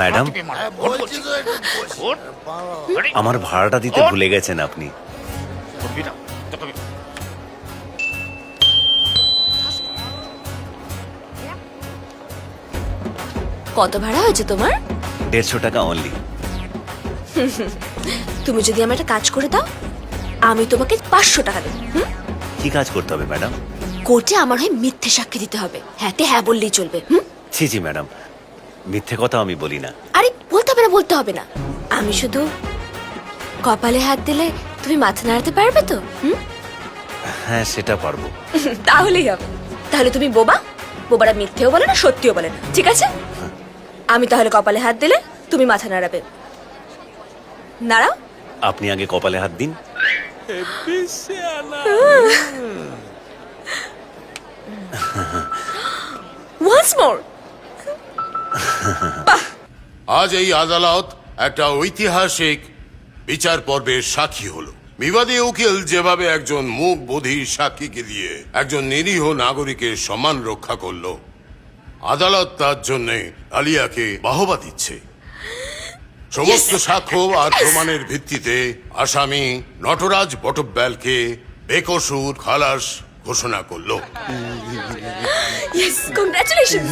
Madam, আমার ভাড়াটা দিতে ভুলে গেছেন আপনি। কত ভাড়া হয়েছে তোমার? 150 টাকা অনলি। তুমি যদি আমার একটা কাজ করে দাও, আমি তোমাকে 500 টাকা দেবো। কি কাজ করতে হবে ম্যাডাম? কোর্টে আমার হয়ে মিথ্যে সাক্ষী দিতে হবে। হ্যাঁতে হ্যাঁ বললেই চলবে। ছি জি ম্যাডাম, মিথ্যে কথা আমি বলি না। আরে বলতে হবে না। আমি শুধু কপালে হাত দিলে তুমি মাথা নাড়াতে পারবে তো? হ্যাঁ, সেটা পারবো। তাহলেই হবে। তাহলে তুমি বোবারা মিথ্যেও বলে না, সত্যিও বলে না, ঠিক আছে? আমি তাহলে কপালে হাত দিলে তুমি মাথা নাড়াবে। নাড়াও। আপনি আগে কপালে হাত দিন। Once more. আজ এই আদালত একটা ঐতিহাসিক বিচার পর্বের সাক্ষী হলো। বিবাদী উকিল যেভাবে একজন মুখ বধির সাক্ষীকে দিয়ে একজন নিরীহ নাগরিকের সম্মান রক্ষা করলো, আদালত তার জন্য আলিয়াকে বাহবা দিচ্ছে। সমস্ত সাক্ষ্য আর প্রমাণের ভিত্তিতে আসামি নটরাজ বটব্যালকে বেকসুর খালাস ঘোষণা করলো। Yes, congratulations.